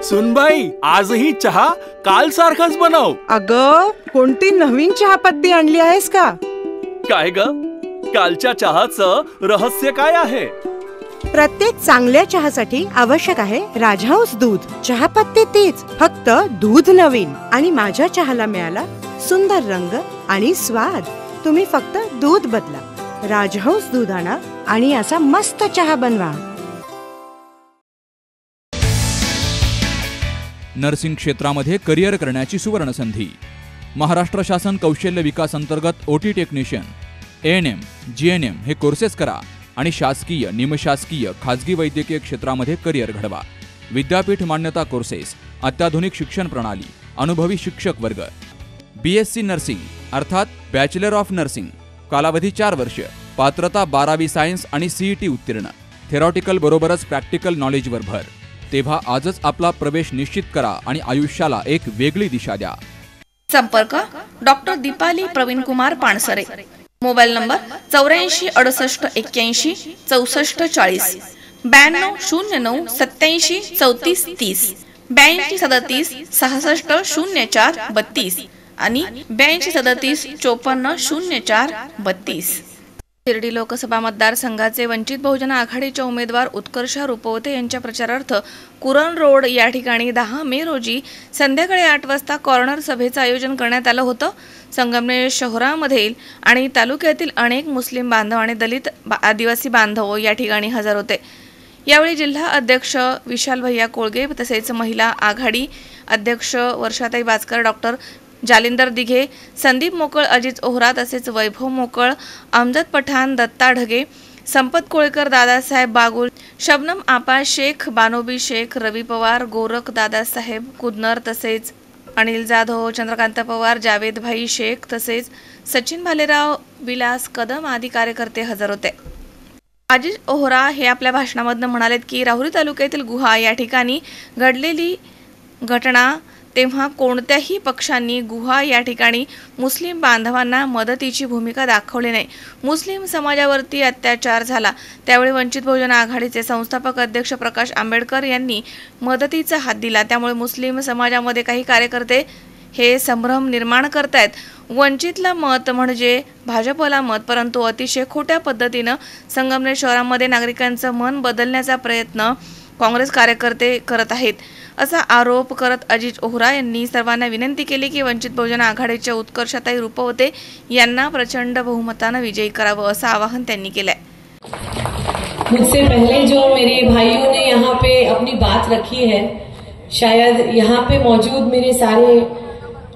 सुनबाई, आजही चहा काल सारखाच बनव. अगं, कोणती नवीन चहापत्ती आणली आहेस का? काय ग, कालच्या चहाचं रहस्य काय आहे? प्रत्येक चांगल्या चहासाठी आवश्यक आहे राजहंस दूध. चहापत्ती तीच, फक्त दूध नवीन. आणि माझ्या चहाला मिळाला सुंदर रंग आणि स्वाद. तुम्ही फक्त दूध बदला, राजहंस दूध आणा आणि असा मस्त चहा बनवा. नर्सिंग क्षेत्रामध्ये करिअर करण्याची सुवर्ण संधी. महाराष्ट्र शासन कौशल्य विकास अंतर्गत ओटी टेक्निशियन, ANM, GNM हे कोर्सेस करा आणि शासकीय, निमशासकीय, खाजगी वैद्यकीय क्षेत्रामध्ये करिअर घडवा. विद्यापीठ मान्यता कोर्सेस, अत्याधुनिक शिक्षण प्रणाली, अनुभवी शिक्षक वर्ग. BSc नर्सिंग अर्थात बॅचलर ऑफ नर्सिंग, कालावधी 4 वर्ष, पात्रता 12वी सायन्स आणि CET उत्तीर्ण. थेरॉटिकल बरोबरच प्रॅक्टिकल नॉलेजवर भर. तेव्हा आजच आपला प्रवेश निश्चित करा आणि आयुष्याला एक वेगळी दिशा द्या. संपर्क doctor Deepali Praveen Kumar Pansare. Mobile number 84 68 81 64 40, 92 09 87 34 30, 82 37 66 04 32 आणि 82 37 54 04 32. शिर्डी लोकसभा मतदारसंघाचे वंचित बहुजन आघाडीच्या उमेदवार उत्कर्ष रुपवते यांच्या प्रचारार्थ कुरण रोड या ठिकाणी 10 मे रोजी संध्याकाळी 8 वाजता कॉर्नर सभेचं आयोजन करण्यात आलं होतं. संगमनेर शहरामधील आणि तालुक्यातील अनेक मुस्लिम बांधव आणि दलित आदिवासी बांधव या ठिकाणी हजर होते. यावेळी जिल्हा अध्यक्ष विशाल भैया कोळगे तसेच महिला आघाडी अध्यक्ष वर्षाताई बाचकर, डॉक्टर जालिंदर दिघे, संदीप मोकळ, अजित ओहरा तसेच वैभव मोकळ, अमजद पठाण, दत्ता ढगे, संपत कोळेकर, दादासाहेब बागुल, शबनम आपा शेख, बानोबी शेख, रवी पवार, गोरख दादासाहेब कुदनर तसेच अनिल जाधव, चंद्रकांत पवार, जावेद भाई शेख तसेच सचिन भालेराव, विलास कदम आदी कार्यकर्ते हजर होते. अजित ओहरा हे आपल्या भाषणामधून म्हणालेत की राहुरी तालुक्यातील गुहा या ठिकाणी घडलेली घटना तेव्हा कोणत्याही पक्षांनी गुहा या ठिकाणी मुस्लिम बांधवांना मदतीची भूमिका दाखवली नाही. मुस्लिम समाजावरती अत्याचार झाला त्यावेळी वंचित बहुजन आघाडीचे संस्थापक अध्यक्ष प्रकाश आंबेडकर यांनी मदतीचा हात दिला. त्यामुळे मुस्लिम समाजामध्ये काही कार्यकर्ते हे संभ्रम निर्माण करतायत. वंचितला मत म्हणजे भाजपला मत, परंतु अतिशय खोट्या पद्धतीनं संगमनेर शहरामध्ये नागरिकांचं मन बदलण्याचा प्रयत्न काँग्रेस कार्यकर्ते करत आहेत असा आरोप करत अजित ओहरा यांनी सर्वांना विनंती केली की वंचित बहुजन आघाडीच्या उत्कर्षताई रुपवते यांना प्रचंड बहुमतानं विजयी करावं असं आवाहन त्यांनी केलंय. मुझसे पहले जो मेरे भाइयों ने यहाँ पे अपनी बात रखी है, शायद यहाँ पे मौजूद मेरे सारे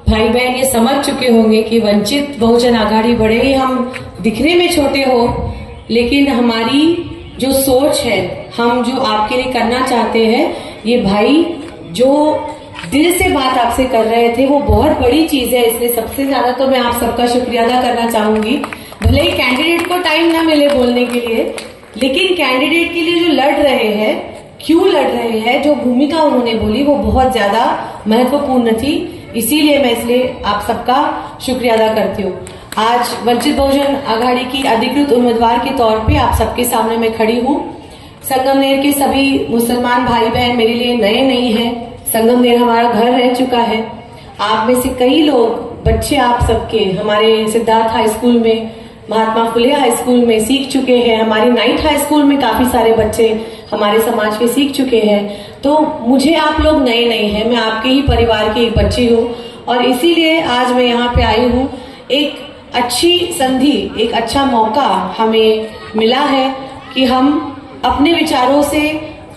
भाई बहन ये समझ चुके होंगे कि वंचित बहुजन आघाड़ी भले ही हम दिखने में छोटे हो, लेकिन हमारी जो सोच है, हम जो आपके लिए करना चाहते हैं, ये भाई जो दिल से बात आपसे कर रहे थे वो बहुत बड़ी चीज है. इसलिए सबसे ज्यादा तो मैं आप सबका शुक्रिया अदा करना चाहूंगी. भले ही कैंडिडेट को टाइम ना मिले बोलने के लिए, लेकिन कैंडिडेट के लिए जो लड़ रहे हैं, क्यों लड़ रहे हैं, जो भूमिका उन्होंने बोली वो बहुत ज्यादा महत्वपूर्ण थी. इसीलिए मैं इसलिए आप सबका शुक्रिया अदा करती हूँ. आज वंचित बहुजन आघाड़ी की अधिकृत उम्मीदवार के तौर पे आप सबके सामने मैं खड़ी हूँ. संगमनेर के सभी मुसलमान भाई बहन मेरे लिए नए नहीं हैं. संगमनेर हमारा घर रह चुका है. आप में से कई लोग, बच्चे आप सबके हमारे सिद्धार्थ हाई स्कूल में, महात्मा फुले हाई स्कूल में सीख चुके हैं. हमारे नाइट हाई स्कूल में काफी सारे बच्चे हमारे समाज के सीख चुके हैं. तो मुझे आप लोग नए नहीं हैं, मैं आपके ही परिवार की एक बच्ची हूँ और इसीलिए आज मैं यहाँ पे आई हूँ. एक अच्छी संधि, एक अच्छा मौका हमें मिला है कि हम अपने विचारों से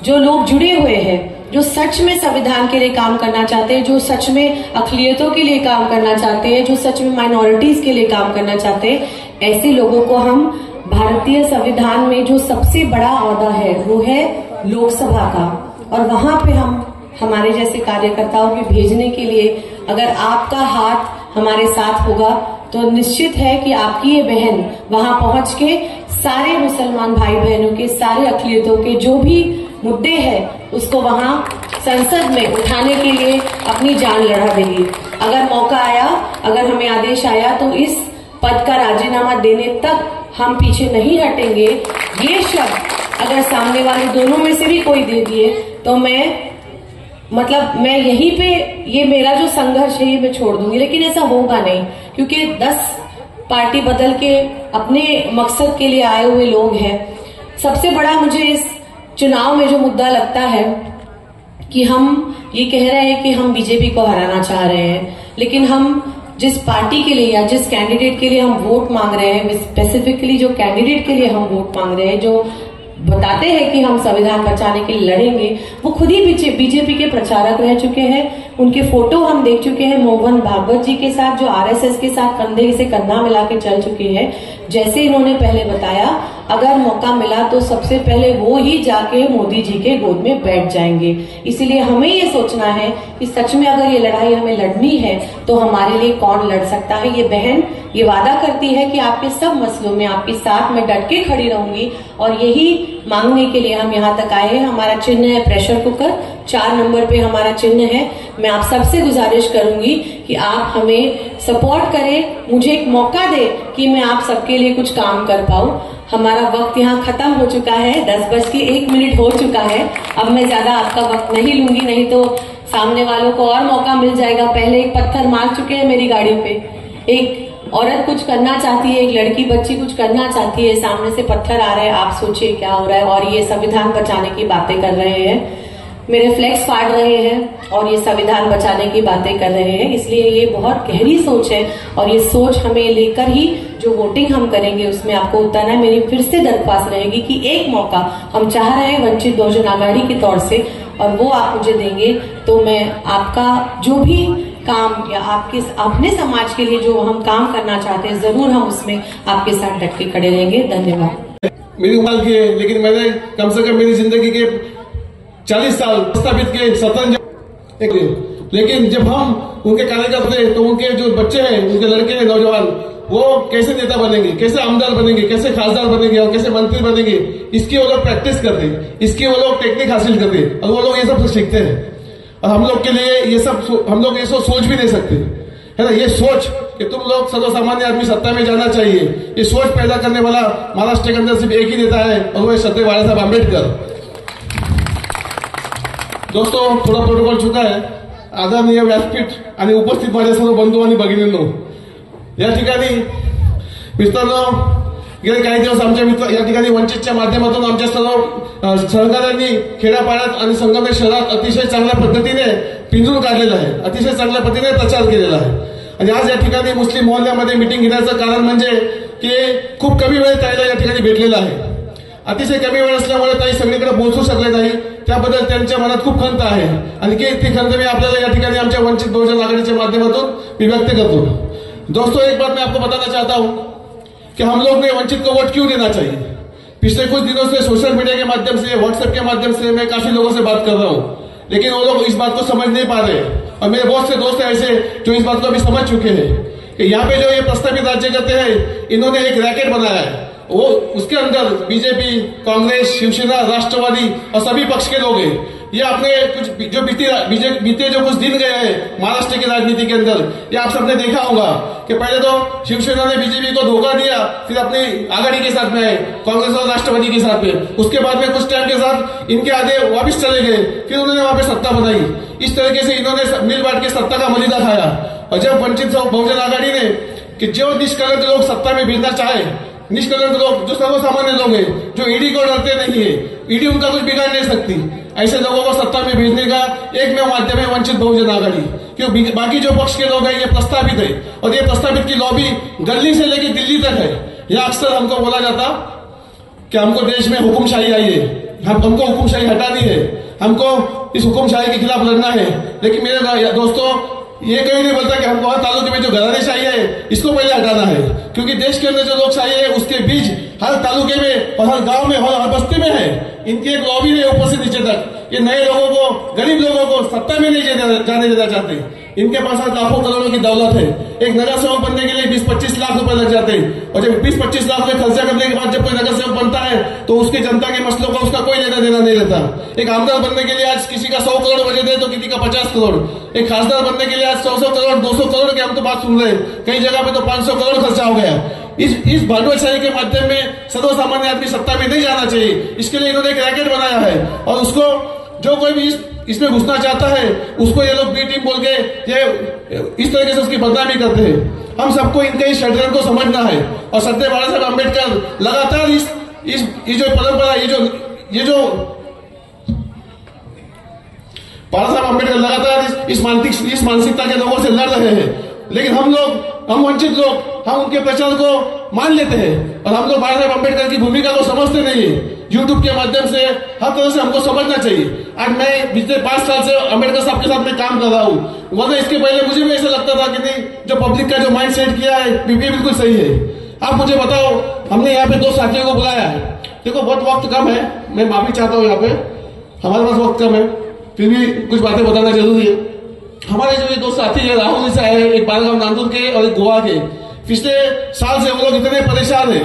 जो लोग जुड़े हुए हैं, जो सच में संविधान के लिए काम करना चाहते हैं, जो सच में अक़लियतों के लिए काम करना चाहते हैं, जो सच में माइनॉरिटीज के लिए काम करना चाहते हैं, ऐसे लोगों को हम भारतीय संविधान में जो सबसे बड़ा ओहदा है वो है लोकसभा का, और वहां पे हम हमारे जैसे कार्यकर्ताओं के भेजने के लिए अगर आपका हाथ हमारे साथ होगा तो निश्चित है कि आपकी ये बहन वहां पहुंच के सारे मुसलमान भाई बहनों के, सारे अक़लियतों के जो भी मुद्दे हैं उसको वहां संसद में उठाने के लिए अपनी जान लड़ा देगी. अगर मौका आया, अगर हमें आदेश आया तो इस पद का राजीनामा देने तक हम पीछे नहीं हटेंगे. ये शब्द अगर सामने वाले दोनों में से भी कोई दे दिए तो मैं मतलब मैं यहीं पे ये मेरा जो संघर्ष है ये मैं छोड़ दूंगी, लेकिन ऐसा होगा नहीं, क्योंकि 10 पार्टी बदल के अपने मकसद के लिए आए हुए लोग हैं। सबसे बड़ा मुझे इस चुनाव में जो मुद्दा लगता है कि हम ये कह रहे हैं कि हम बीजेपी को हराना चाह रहे हैं, लेकिन हम जिस पार्टी के लिए या जिस कैंडिडेट के लिए हम वोट मांग रहे हैं, स्पेसिफिकली जो कैंडिडेट के लिए हम वोट मांग रहे हैं, जो बताते हैं कि हम संविधान बचाने के लिए लड़ेंगे, वो खुद ही बीजेपी के प्रचारक रह चुके हैं। उनके फोटो हम देख चुके हैं मोहन भागवत जी के साथ, जो आरएसएस के साथ कंधे से कंधा मिला के चल चुके हैं। जैसे इन्होंने पहले बताया, अगर मौका मिला तो सबसे पहले वो ही जाके मोदी जी के गोद में बैठ जाएंगे। इसीलिए हमें ये सोचना है कि सच में अगर ये लड़ाई हमें लड़नी है तो हमारे लिए कौन लड़ सकता है। ये बहन ये वादा करती है कि आपके सब मसलों में आपके साथ में डट के खड़ी रहूंगी, और यही मांगने के लिए हम यहाँ तक आए हैं। हमारा चिन्ह है प्रेशर कुकर, 4 नंबर पे हमारा चिन्ह है। मैं आप सबसे गुजारिश करूंगी कि आप हमें सपोर्ट करें, मुझे एक मौका दे कि मैं आप सबके लिए कुछ काम कर पाऊं। हमारा वक्त यहाँ खत्म हो चुका है, 10:01 हो चुका है। अब मैं ज्यादा आपका वक्त नहीं लूंगी, नहीं तो सामने वालों को और मौका मिल जाएगा। पहले एक पत्थर मार चुके हैं मेरी गाड़ी पे, एक औरत कुछ करना चाहती है, एक लड़की बच्ची कुछ करना चाहती है, सामने से पत्थर आ रहे हैं। आप सोचिए क्या हो रहा है, और ये संविधान बचाने की बातें कर रहे हैं, मेरे फ्लैक्स फाड़ रहे हैं और ये संविधान बचाने की बातें कर रहे हैं। इसलिए ये बहुत गहरी सोच है, और ये सोच हमें लेकर ही जो वोटिंग हम करेंगे उसमें आपको उतारना है। मेरी फिर से दरख्वास्त रहेगी कि एक मौका हम चाह रहे हैं वंचित बहुजन आघाड़ी के तौर से, और वो आप मुझे देंगे तो मैं आपका जो भी काम या आपके अपने समाज के लिए जो हम काम करना चाहते हैं, जरूर हम उसमें आपके साथ डट के खड़े रहेंगे। धन्यवाद। मेरी उम्र की है, लेकिन मैंने कम से कम मेरी जिंदगी के 40 साल प्रस्तावित के स्वतंत्र, लेकिन जब हम उनके कार्यकर्ता थे तो उनके जो बच्चे हैं, उनके लड़के हैं, नौजवान, वो कैसे नेता बनेंगे, कैसे आमदार बनेंगे, कैसे खासदार बनेंगे और कैसे मंत्री बनेंगे, इसकी वो लोग प्रैक्टिस करते, इसकी वो लोग टेक्निक हासिल करते और वो लोग ये सब सीखते हैं। और हम लोग के लिए ये सब, हम लोग ये सब सोच भी नहीं सकते, है ना। ये सोच कि तुम लोग सर्वसामान्य आदमी सत्ता में जाना चाहिए, ये सोच पैदा करने वाला महाराष्ट्र के अंदर सिर्फ एक ही नेता है, और वो है श्रद्धेय बाळासाहेब आंबेडकर। दोस्तों, थोडा प्रोटोकॉल चुका आहे. आदरणीय व्यासपीठ आणि उपस्थित माझ्या सर्व बंधू आणि भगिनींनो, या ठिकाणी मित्रांनो, गेले काही दिवस आमच्या मित्र या ठिकाणी वंचितच्या माध्यमातून आमच्या सर्व सहकाऱ्यांनी खेड्यापाड्यात आणि संगमेश्वर शहरात अतिशय चांगल्या पद्धतीने पिंजून काढलेलं आहे, अतिशय चांगल्या पद्धतीने प्रचार केलेला आहे. आणि आज या ठिकाणी मुस्लिम मोहल्ल्यामध्ये मीटिंग घेण्याचं कारण म्हणजे की खूप कमी वेळ ताईला या ठिकाणी भेटलेला आहे. अतिशय कमी वेळ असल्यामुळे ताई सगळीकडे पोहोचू शकले नाही, त्याबद्दल त्यांच्या मनात खूप खंत आहे. आणि ती खंत मी आपल्याला या ठिकाणी आमच्या वंचित बहुजन आघाडीच्या माध्यमातून मी व्यक्त करतो. दोस्तों, एक बात मैं आपको बताना चाहता हूं कि हम लोग ने वंचित को वोट क्यों देना चाहिए. पिछले कुछ दिनों से सोशल मीडिया के माध्यम से, व्हाट्सएप के माध्यम से मैं काफी लोगों से बात कर रहा हूं, लेकिन वो लोग इस बात को समझ नहीं पा रहे. और मेरे बहुत से दोस्त हैं ऐसे जो इस बात को अभी समझ चुके हैं कि यहाँ पे जो ये प्रस्तावित राज्य करते हैं, इन्होंने एक रैकेट बनाया है. वो उसके अंदर बीजेपी, कांग्रेस, शिवसेना, राष्ट्रवादी और सभी पक्ष के लोग हैं. ये अपने कुछ जो बीते जो कुछ दिन गए हैं महाराष्ट्र की राजनीति के अंदर, ये आप सबने देखा होगा कि पहले तो शिवसेना ने बीजेपी को धोखा दिया, फिर अपनी आघाड़ी के साथ में आए, कांग्रेस और राष्ट्रवादी के साथ में. उसके बाद में कुछ टाइम के साथ इनके आधे वापिस चले गए, फिर उन्होंने वहां पे सत्ता बनाई. इस तरीके से इन्होंने मिल बांट के सत्ता का मलिदा खाया. और जब वंचित बहुजन आघाड़ी ने कि जो निष्कलंक लोग सत्ता में भिड़ना चाहे, निष्कलंक लोग जो सर्वसामान्य लोग हैं, जो ईडी को डरते नहीं है, ईडी उनका कुछ बिगाड़ नहीं सकती, ऐसे लोगों को सत्ता में भेजने का एकमेव माध्यम है वंचित बहुजन आघाड़ी. क्योंकि बाकी जो पक्ष के लोग हैं ये प्रस्तावित है, और ये प्रस्तावित की लॉबी गली से लेकर दिल्ली तक है. यह अक्सर हमको बोला जाता कि हमको देश में हुकुमशाही आई है, हमको हुकुमशाही हटानी है, हमको इस हुकुमशाही के खिलाफ लड़ना है. लेकिन मेरे दोस्तों, ये कहीं नहीं बोलता कि हमको हर तालुके में जो घरानेशाही है इसको पहले हटाना है. क्योंकि देश के अंदर जो लोकशाही है उसके बीच हर तालुके में और हर गांव में और हर बस्ती में है. इनकी एक लॉबी है ऊपर से नीचे तक. ये नए लोगों को, गरीब लोगों को सत्ता में नहीं जाने देना चाहते. इनके पास लाखों करोड़ों की दौलत है. एक नगर सेवक बनने के लिए 20-25 लाख रुपए लग जाते हैं, और जब 20-25 लाख रुपए खर्चा करने के बाद जब कोई नगर सेवक बनता है तो उसकी जनता के मसलों का उसका कोई लेना देना नहीं रहता. एक आमदार बनने के लिए आज किसी का 100 करोड़ बजट है तो किसी का 50 करोड़. एक खासदार बनने के लिए आज 100 करोड़ 200 करोड़ की हम तो बात सुन रहे हैं, कई जगह पे तो 500 करोड़ खर्चा हो गया. इस भांडवलशाही के माध्यम में सर्वसामान्य आदमी सत्ता में नहीं जाना चाहिए. इसके लिए इन्होंने एक रैकेट बनाया है, और उसको जो कोई भी इसमें घुसना चाहता है उसको ये लोग बी टीम बोल के ये इस तरीके से उसकी बदनामी करते हैं। हम सबको इनके इस षड्यंत्र को समझना है और सत्य बाबा साहब अम्बेडकर लगातार इस जो परंपरा ये जो बाबा साहब अम्बेडकर लगातार इस मानसिकता के लोगों से लड़ रहे हैं, लेकिन हम वंचित लोग हम उनके प्रचार को मान लेते हैं और हम लोग बाबा साहब अम्बेडकर की भूमिका को समझते नहीं है। यूट्यूब के माध्यम से हर तरह से हमको समझना चाहिए। आज मैं पिछले 5 साल से अम्बेडकर साहब के साथ में काम कर रहा हूँ, वरना इसके पहले मुझे भी ऐसा लगता था कि नहीं, जो पब्लिक का जो माइंड सेट किया है ये बिल्कुल सही है। आप मुझे बताओ, हमने यहाँ पे 2 साथियों को बुलाया है। देखो बहुत वक्त कम है, मैं माफी चाहता हूँ, यहाँ पे हमारे पास वक्त कम है, फिर भी कुछ बातें बताना जरूरी है। हमारे जो ये 2 साथी है, राहुल से आए, एक बालगांव नांदूर के और एक गोवा के। पिछले साल से वो लोग इतने परेशान है,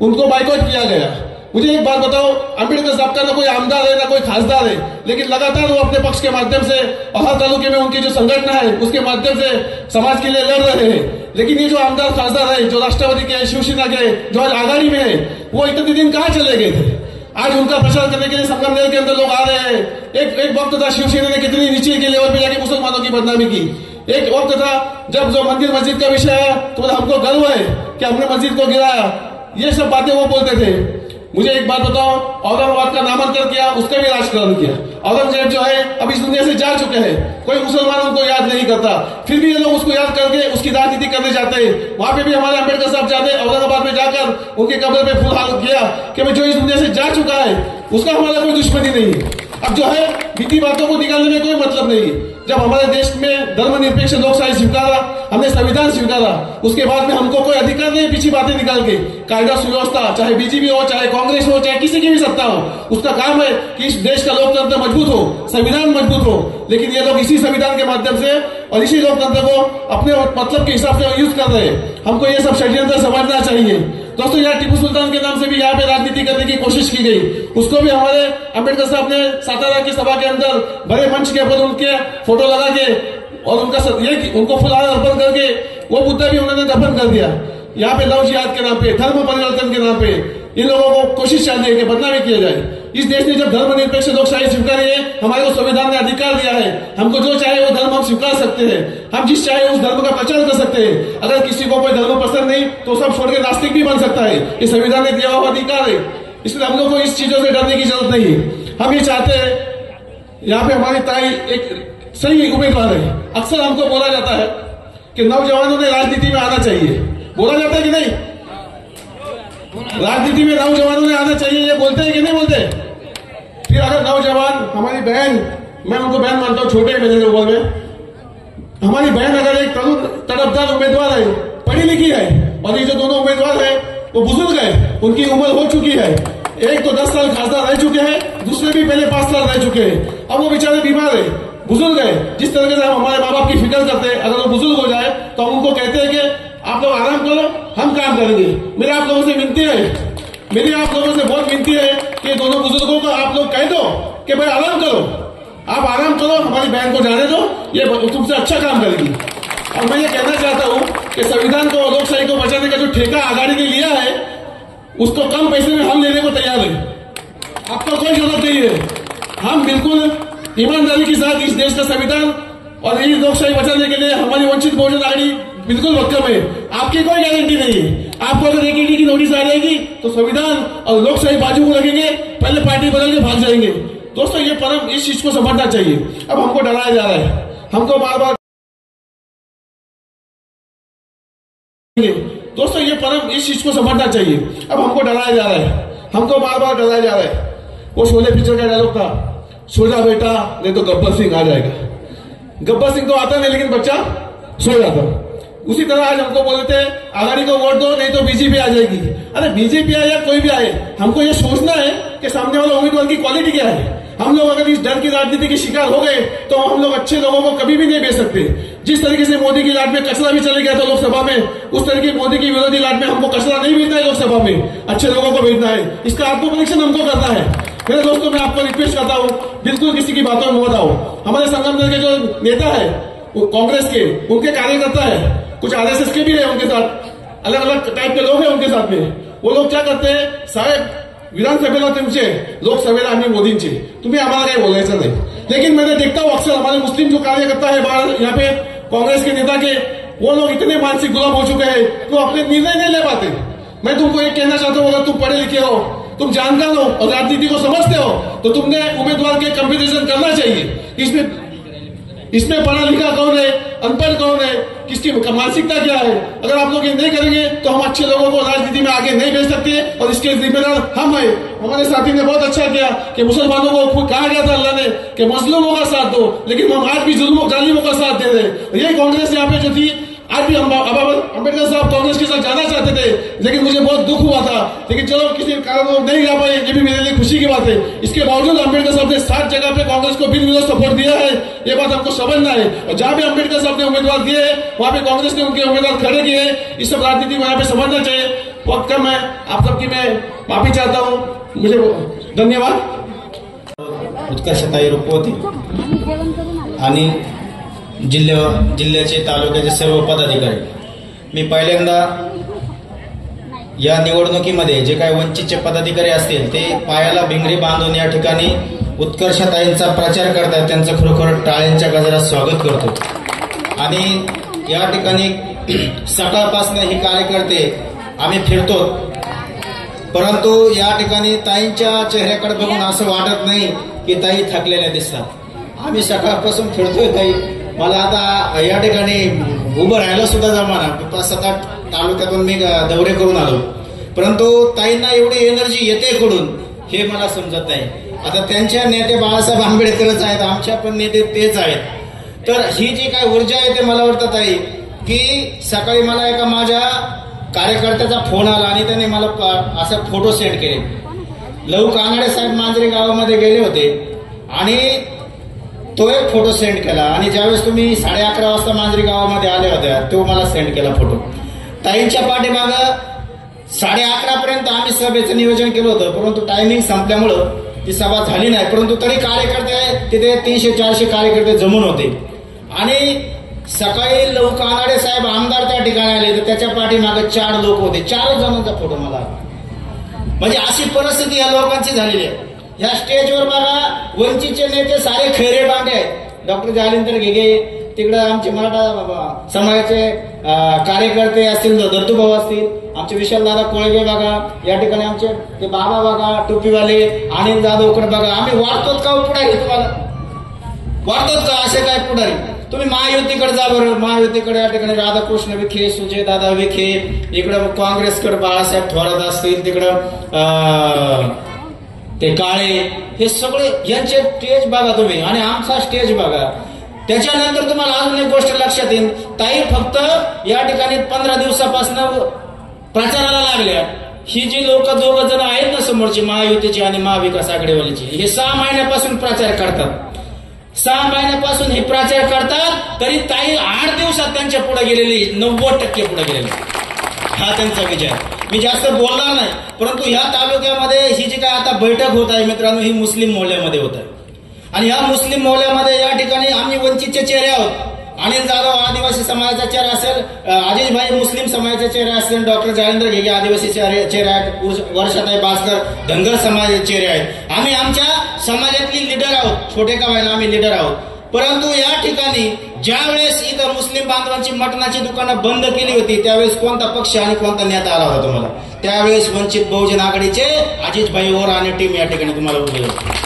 उनको बाइकआउट किया गया। मुझे एक बात बताओ, अम्बेडकर साहब का ना कोई आमदार है ना कोई खासदार है, लेकिन लगातार वो अपने पक्ष के माध्यम से और हर तालुके में उनकी जो संगठन है उसके माध्यम से समाज के लिए लड़ रहे हैं। लेकिन ये जो आमदार खासदार है, जो राष्ट्रवादी के, शिवसेना के, जो आज आघाड़ी में है, वो इतने दिन कहाँ चले गए थे? आज उनका प्रचार करने के लिए संगमनेर के अंदर लोग आ रहे हैं। एक वक्त था शिवसेना ने कितनी नीचे के लेवल पे जाके मुसलमानों की बदनामी की। एक वक्त था जब जो मंदिर मस्जिद का विषय है तो हमको गर्व है कि हमने मस्जिद को गिराया, ये सब बातें वो बोलते थे। मुझे एक बात बताओ, औरंगाबाद का नामांकन किया, उसका भी राजकारण किया। औरंगजेब जो है अब इस दुनिया से जा चुके हैं, कोई मुसलमान उनको याद नहीं करता, फिर भी ये लोग उसको याद करके उसकी राजनीति करने जाते हैं। वहां पे भी हमारे अम्बेडकर साहब जाते, औरंगाबाद में जाकर उनके कब्र पे फूल किया कि जो इस दुनिया से जा चुका है उसका हमारा कोई दुश्मनी नहीं है। अब जो है बीती बातों को निकालने में कोई मतलब नहीं है। जब हमारे देश में धर्मनिरपेक्ष लोकशाही स्वीकारा, हमने संविधान स्वीकारा, उसके बाद में हमको कोई अधिकार नहीं पीछे बातें निकाल के। कायदा सुव्यवस्था, चाहे बीजेपी हो, चाहे कांग्रेस हो, चाहे किसी की भी सत्ता हो, उसका काम है कि इस देश का लोकतंत्र मजबूत हो, संविधान मजबूत हो। लेकिन ये लोग इसी संविधान के माध्यम से और इसी लोकतंत्र को अपने मतलब के हिसाब से यूज कर रहे हैं। हमको ये सब षड्यंत्र समझना चाहिए। दोस्तों, यहाँ टिप्पू सुल्तान के नाम से भी यहाँ पे राजनीति करने की कोशिश की गई। उसको भी हमारे अम्बेडकर साहब ने सातारा की सभा के अंदर बड़े मंच के ऊपर उनके फोटो लगा के और उनको फुलहार अर्पण करके वो मुद्दा भी उन्होंने दफन कर दिया। यहाँ पे लव जिहाद के नाम पे, धर्म परिवर्तन के नाम पे इन लोगों को कोशिश चाहती है कि बदनामी किया जाए। इस देश ने जब धर्मनिरपेक्ष लोकशाही स्वीकारी है, हमारे को संविधान ने अधिकार दिया है, हमको जो चाहे वो धर्म हम स्वीकार सकते हैं, हम जिस चाहे उस धर्म का प्रचार कर सकते हैं। अगर किसी को कोई धर्म पसंद नहीं तो सब छोड़ के नास्तिक भी बन सकता है, ये संविधान ने दिया हुआ अधिकार है। इसलिए हम लोग को इस चीजों से डरने की जरूरत नहीं है। हम ये चाहते हैं, यहाँ पे हमारी ताई एक सही उम्मीदवार है। अक्सर हमको बोला जाता है कि नौजवानों ने राजनीति में आना चाहिए, बोला जाता है कि नहीं? राजनीति में नौजवानों ने आना चाहिए, ये बोलते हैं कि नहीं बोलते? फिर अगर नौजवान, हमारी बहन, मैं उनको बहन मानता हूँ, छोटे मेरे लोगों में, हमारी बहन अगर एक तड़पदार उम्मीदवार है, पढ़ी लिखी है, और ये जो दोनों उम्मीदवार है वो बुजुर्ग है, उनकी उम्र हो चुकी है, एक तो 10 साल खासदार रह चुके हैं, दूसरे भी पहले 5 साल रह चुके हैं, अब वो बेचारे बीमार है, बुजुर्ग है। जिस तरीके से हम हमारे माँ बाप की फिक्र करते हैं, अगर वो बुजुर्ग हो जाए तो हम उनको कहते हैं कि आप लोग आराम करो, हम काम करेंगे। मेरी आप लोगों से विनती है, मेरी आप लोगों से बहुत विनती है कि दोनों बुजुर्गों को आप लोग कह दो कि भाई आराम करो, आप आराम करो, हमारी बहन को जाने दो, ये तुमसे अच्छा काम करेगी। और मैं ये कहना चाहता हूँ कि संविधान को, लोकशाही को बचाने का जो ठेका आघाड़ी ने लिया है, उसको कम पैसे में हम लेने को तैयार है। आपको कोई जरूरत नहीं है। हम बिल्कुल ईमानदारी के साथ इस देश का संविधान और ये लोकशाही बचाने के लिए हमारी वंचित बहुजन आघाड़ी बिल्कुल भक्कम है। आपकी कोई गारंटी नहीं है। आपको अगर एक की नोटिस आ जाएगी तो संविधान और लोकशाही बाजू को लगेंगे, पहले पार्टी बदल के भाग जाएंगे। दोस्तों, ये परम, इस चीज को समझना चाहिए। अब हमको डराया जा रहा है, हमको बार बार, दोस्तों ये परम, इस चीज को समझना चाहिए। अब हमको डराया जा रहा है, हमको बार बार डराया जा रहा है। वो शोले पिक्चर का डायलॉग था, सो जा बेटा नहीं तो गब्बर सिंह आ जाएगा। गब्बर सिंह तो आता नहीं, लेकिन बच्चा सो जाता। उसी तरह आज हमको बोलते हैं आघाड़ी को वोट दो नहीं तो बीजेपी आ जाएगी। अरे बीजेपी आए या कोई भी आए, हमको ये सोचना है कि सामने वाला उम्मीदवार की क्वालिटी क्या है। हम लोग अगर इस डर की राजनीति के शिकार हो गए तो हम लोग अच्छे लोगों को कभी भी नहीं भेज सकते। जिस तरीके से मोदी की लाट में कचरा भी चले गया था लोकसभा में, उस तरीके मोदी की विरोधी लाट में हमको कचरा नहीं भेजना है लोकसभा में, अच्छे लोगों को भेजना है। इसका आत्मपरीक्षण हमको करना है। मेरे दोस्तों, मैं आपको रिक्वेस्ट करता हूँ, बिल्कुल किसी की बातों में मत आओ। हमारे संगठन के जो नेता है, वो कांग्रेस के, उनके कार्यकर्ता है, कुछ आरएसएस के भी है उनके साथ, अलग अलग टाइप के लोग हैं उनके साथ में। वो लोग क्या करते हैं, सारे विधानसभेला तुमचे, लोकसभेला आम्ही मोदींचे, तुम्ही आम्हाला काही बोलायचं नहीं। लेकिन मैं देखता हूँ अक्सर हमारे मुस्लिम जो कार्यकर्ता है यहाँ पे, कांग्रेस के नेता के, वो लोग इतने मानसिक गुलाम हो चुके हैं तो अपने निर्णय नहीं ले पाते। मैं तुमको एक कहना चाहता हूँ, अगर तुम पढ़े लिखे हो, तुम जानकार हो और राजनीति को समझते हो तो तुमने उम्मीदवार के कंपटीशन करना चाहिए। इसमें पढ़ा लिखा कौन है, अनपढ़ कौन है, किसकी मानसिकता क्या है। अगर आप लोग ये नहीं करेंगे तो हम अच्छे लोगों को राजनीति में आगे नहीं भेज सकते और इसके जिम्मेदार हम हैं। हमारे साथी ने बहुत अच्छा किया कि मुसलमानों को कहा गया था अल्लाह ने कि मुस्लिमों का साथ दो, लेकिन हम आज भी जुल्मों जालिमों का साथ दे रहे। यही कांग्रेस यहाँ पे जो थी, आज भी अम्बेडकर साहब कांग्रेस के साथ जाना चाहते थे, लेकिन मुझे बहुत दुख हुआ था, लेकिन चलो किसी कारण वो नहीं जा पाए, ये भी मेरे लिए खुशी की बात है। इसके बावजूद अम्बेडकर साहब ने 7 जगह पे कांग्रेस को बिन विरोध सपोर्ट दिया है, ये बात हमको समझना है। और जहां भी अम्बेडकर साहब ने उम्मीदवार दिए वहां पे कांग्रेस ने उनके उम्मीदवार खड़े किए। इस सब राजनीति को यहाँ पे समझना चाहिए। वक्त कम है, आप सबकी मैं माफी चाहता हूँ, मुझे धन्यवाद। उत्कर्षताई रुपवते आणि जिल्ह्याचे तालुक्याचे सर्व पदाधिकारी, मी पहिल्यांदा या निवडणुकीमध्ये जे काही वंचितचे पदाधिकारी असतील ते पायाला भिंगरी बांधून या ठिकाणी उत्कर्षताईंचा प्रचार करतात, त्यांचं खरोखर टाळ्यांच्या गजरात स्वागत करतो। आणि या ठिकाणी सकाळपासून ही कार्यकर्ते आम्ही फिरतो, परंतु या ठिकाणी ताईंच्या चेहऱ्याकडे बघून असं वाटत नाही की ताई थकलेल्या दिसतात। आम्ही सकाळपासून फिरतोय ताई, मला आता या ठिकाणी उभं राहायला सुद्धा जमाना, 5-7 तालुक्यातून मी दौरे करून आलो, परंतु ताईंना एवढी एनर्जी येते कुठून हे मला समजत नाही। आता त्यांच्या नेते बाळासाहेब आंबेडकरच आहेत, आमच्या पण नेते तेच आहेत। तर ही जी काय ऊर्जा आहे ते मला वाटतं ताई की सकाळी मला एका माझ्या कार्यकर्त्याचा फोन आला आणि त्याने मला असा फोटो सेंड केले। लहू कानडे साहेब मांजरी गावामध्ये गेले होते आणि तो एक फोटो सेंड केला आणि ज्यावेळेस तुम्ही 11:30 वाजता मांजरी गावामध्ये आले होत्या तो मला सेंड केला फोटो। ताईंच्या पाठीमागं 11:30 पर्यंत आम्ही सभेचं नियोजन केलं होतं, परंतु टायमिंग संपल्यामुळं ती सभा झाली नाही, परंतु तरी कार्यकर्ते तिथे 300-400 कार्यकर्ते जमून होते। आणि सकाळी लहू कानडे साहेब आमदार त्या ठिकाणी आले तर त्याच्या पाठीमागं 4 लोक होते, 4 जणांचा फोटो मला, म्हणजे अशी परिस्थिती या लोकांची झालेली आहे। या स्टेजवर बघा वंचितचे नेते सारे खैरे बांधे आहेत, डॉक्टर जालिंदर घेगे, तिकडे आमचे मराठा समाजाचे कार्यकर्ते असतील, दत्तूभाऊ असतील, आमचे विशालदादा कोळगे बघा, या ठिकाणी आमचे ते बाबा बघा टोपीवाले, अनिल जाधवकडे बघा। आम्ही वाढतोच का पुढारी, तुम्हाला वाढतोच का असे काय पुढारी? तुम्ही महायुतीकडे जा बरं, महायुतीकडे या ठिकाणी राधाकृष्ण विखे, सुजय दादा विखे, इकडं काँग्रेसकडे बाळासाहेब थोरात असतील, तिकडं ते काळे, हे सगळे यांचे स्टेज बघा तुम्ही आणि आमचा स्टेज बघा। त्याच्यानंतर तुम्हाला अजून एक गोष्ट लक्षात येईल, ताई फक्त या ठिकाणी 15 दिवसापासून प्रचाराला लागल्या। ही जी लोक 2 जण आहेत ना समोरची, महायुतीची आणि महाविकास आघाडीवालीची, हे 6 महिन्यापासून प्रचार करतात, 6 महिन्यापासून हे प्रचार करतात, तरी ताई 8 दिवसात त्यांच्या पुढे गेलेली, 90% पुढे गेलेली, हा त्यांचा विजय। मी जास्त बोलणार नाही, परंतु ह्या तालुक्यामध्ये ही जी काय आता बैठक होत आहे मित्रांनो, ही मुस्लिम मोहल्ल्यामध्ये होत आहे आणि या मुस्लिम मोहल्ल्यामध्ये या ठिकाणी आम्ही वंचितचे चेहरे आहोत। अनिल जाधव आदिवासी समाजाचा चेहरा असेल, अजिज भाई मुस्लिम समाजाचे चेहरे असतील, डॉक्टर जालिंदर घेगे आदिवासी चेहरे आहेत, वर्षाताई भास्कर धनगर समाजाचे चेहरे आहेत। आम्ही आमच्या समाजातली लीडर आहोत, छोटे का व्हायला आम्ही लीडर आहोत, परंतु या ठिकाणी ज्यावेळेस इथं मुस्लिम बांधवांची मटणाची दुकानं बंद केली होती त्यावेळेस कोणता पक्ष आणि कोणता नेता आला होता तुम्हाला? त्यावेळेस वंचित बहुजन आघाडीचे अजिज भाई ओर आणि टीम या ठिकाणी तुम्हाला उभे होते।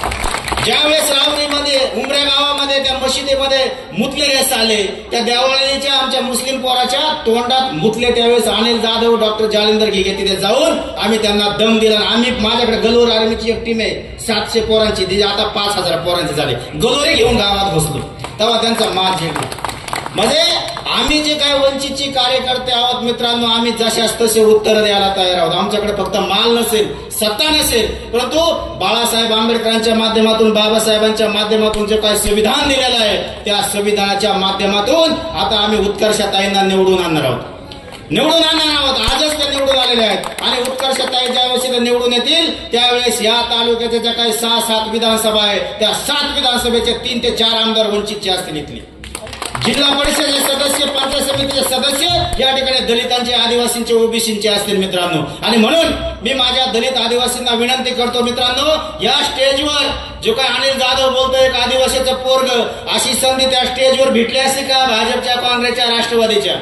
ज्यावेळेस रावरीमध्ये उमऱ्या गावामध्ये त्या मशिदीमध्ये मुतले रेस आले, त्या देवाळीच्या आमच्या मुस्लिम पोराच्या तोंडात मुतले, त्यावेळेस अनिल जाधव डॉक्टर जालिंदर घेगे तिथे जाऊन आम्ही त्यांना दम दिला। आम्ही माझ्याकडे गलोर आर्मीची एक टीम आहे 700 पोरांची, तिथे आता 5000 पोरांची झाली, गलोरे घेऊन गावात घुसलो, तेव्हा त्यांचा मात झेडला। म्हणजे आम्ही जे काय वंचितची कार्यकर्ते आहोत मित्रांनो, आम्ही जशास तसे उत्तर द्यायला तयार आहोत। आमच्याकडे फक्त माल नसेल, सत्ता नसेल, परंतु बाळासाहेब आंबेडकरांच्या माध्यमातून, बाबासाहेबांच्या माध्यमातून जे काय संविधान दिलेलं आहे त्या संविधानाच्या माध्यमातून आता आम्ही उत्कर्षताईंना निवडून आणणार आहोत। आजच ते निवडून आलेले आहेत आणि उत्कर्षताई ज्यावेळेस निवडून येतील त्यावेळेस या तालुक्याच्या ज्या काही 6-7 विधानसभा आहे त्या 7 विधानसभेचे 3 ते 4 आमदार वंचितचे असतील इथले। जिल्हा परिषदेचे सदस्य, पंचायत समितीचे सदस्य या ठिकाणी दलितांचे, आदिवासींचे, ओबीसींचे असतील मित्रांनो. आणि म्हणून मी माझ्या दलित आदिवासींना विनंती करतो मित्रांनो, या स्टेजवर जो काय अनिल जाधव बोलतोय एक आदिवासीचं पोरग, अशी संधी त्या स्टेजवर भेटली असती का भाजपच्या, काँग्रेसच्या, राष्ट्रवादीच्या?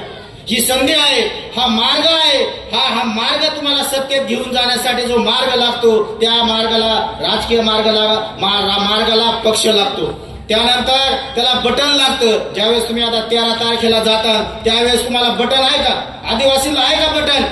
ही संधी आहे, हा मार्ग आहे, हा मार्ग तुम्हाला सत्तेत घेऊन जाण्यासाठी जो मार्ग लागतो त्या मार्गाला, राजकीय मार्गाला पक्ष लागतो. त्यानंतर त्याला बटन लागतं. ज्यावेळेस तुम्ही आता 13 तारखेला जाता त्यावेळेस तुम्हाला बटन आहे का? आदिवासीला आहे का बटन?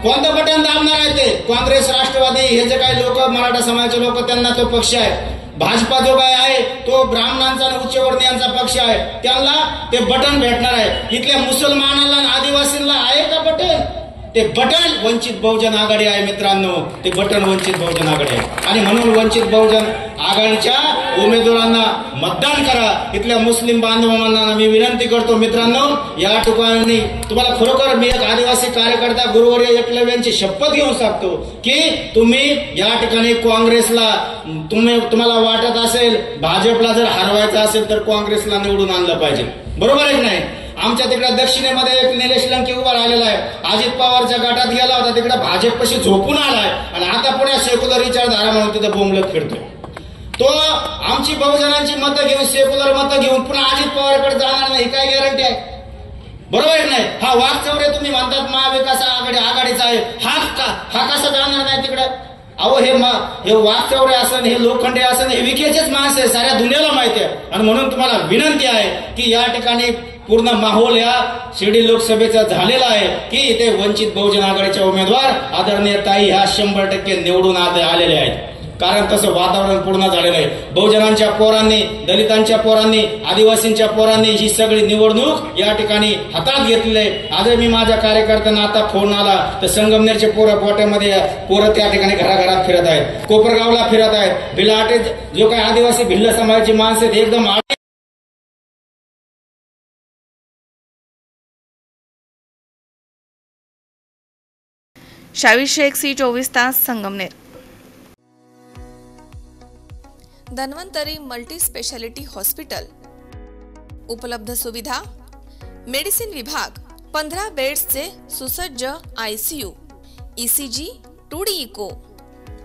कोणतं बटन दाबणार आहे ते? काँग्रेस, राष्ट्रवादी हे जे काही लोक, मराठा समाजाचे लोक, त्यांना तो पक्ष आहे. भाजपा जो काय आहे तो ब्राह्मणांचा आणि उच्चवर्णीयांचा पक्ष आहे, त्यांना ते बटन भेटणार आहे. इथल्या मुसलमानाला आणि आदिवासींना आहे का बटन? ते बटन वंचित बहुजन आघाडी आहे मित्रांनो, ते बटन वंचित बहुजन आघाडी आहे. आणि म्हणून वंचित बहुजन आघाडीच्या उमेदवारांना मतदान करा. इथल्या मुस्लिम बांधवांना मी विनंती करतो मित्रांनो, या ठिकाणी तुम्हाला खरोखर मी एक आदिवासी कार्यकर्ता गुरुवर्य एकलव्यांची शपथ घेऊन सांगतो की तुम्ही या ठिकाणी काँग्रेसला, तुम्हाला वाटत असेल भाजपला जर हरवायचं असेल तर काँग्रेसला निवडून आणलं पाहिजे. बरोबर आहे की नाही? आमच्या तिकडे दक्षिणेमध्ये एक निलेश लंके उभा राहिलेला आहे, अजित पवारच्या गटात गेला होता, तिकडे भाजपशी झोपून आलाय आणि आता पुण्या सेक्युलर विचारधारा म्हणून तिथे बोंबलत फिरतोय. तो आमची बहुजनांची मतं घेऊन, सेक्युलर मतं घेऊन पुन्हा अजित पवारकडे जाणार नाही, काय गॅरंटी आहे? बरोबर आहे नाही? हा वाकचौरे तुम्ही म्हणतात महाविकास आघाडीचा आहे, हा कसा जाणार नाही तिकडे? अहो हे वाकचौरे असन, हे लोखंडे असन, हे विखेचेच माणसं आहे, साऱ्या दुनियाला माहिती आहे. आणि म्हणून तुम्हाला विनंती आहे की या ठिकाणी पूर्ण माहोल या शिर्डी लोकसभेचा झालेला आहे की इथे वंचित बहुजन आघाडीच्या उमेदवार आदरणीय ताई ह्या 100% निवडून आलेले आहेत. कारण तसं वातावरण पूर्ण झालेलं आहे. बहुजनांच्या पोरांनी, दलितांच्या पोरांनी, आदिवासींच्या पोरांनी ही सगळी निवडणूक या ठिकाणी हातात घेतलेली आहे. आज मी माझ्या कार्यकर्त्यांना आता फोन आला तर संगमनेरचे पोरं गोट्यामध्ये पोरं त्या ठिकाणी घराघरात फिरत आहेत, कोपरगावला फिरत आहेत. भिलाटे जो काही आदिवासी भिल्ल समाजाची माणसं आहेत एकदम शावी शेख सी 24 तास Sangamner. Dhanvantari multi speciality hospital. उपलब्ध सुविधा: मेडिसिन विभाग, 15 बेड्सचे सुसज्ज ICU, ECG, 2D echo,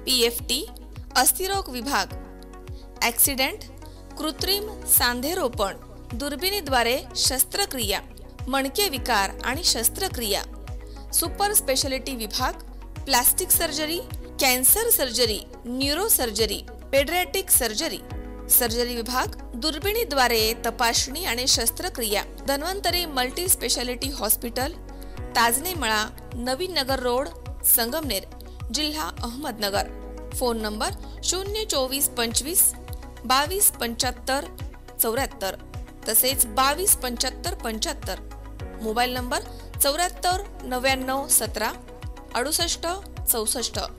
PFT, अस्थिरोग विभाग, ॲक्सिडेंट, कृत्रिम सांधेरोपण, दुर्बिणीद्वारे शस्त्रक्रिया, मणके विकार आणि शस्त्रक्रिया, सुपर स्पेशालिटी विभाग, plastic surgery, cancer surgery, neuro surgery, paediatric surgery, surgery विभाग, दुर्बिणीद्वारे तपासणी आणि शस्त्रक्रिया. Dhanvantari multi speciality hospital, Tajne मळा, नवीन नगर रोड, संगमनेर, जिल्हा अहमदनगर. फोन नंबर 024 25 22 75 74 तसेच 22 75 75. Mobile number 74 99 17 68 64.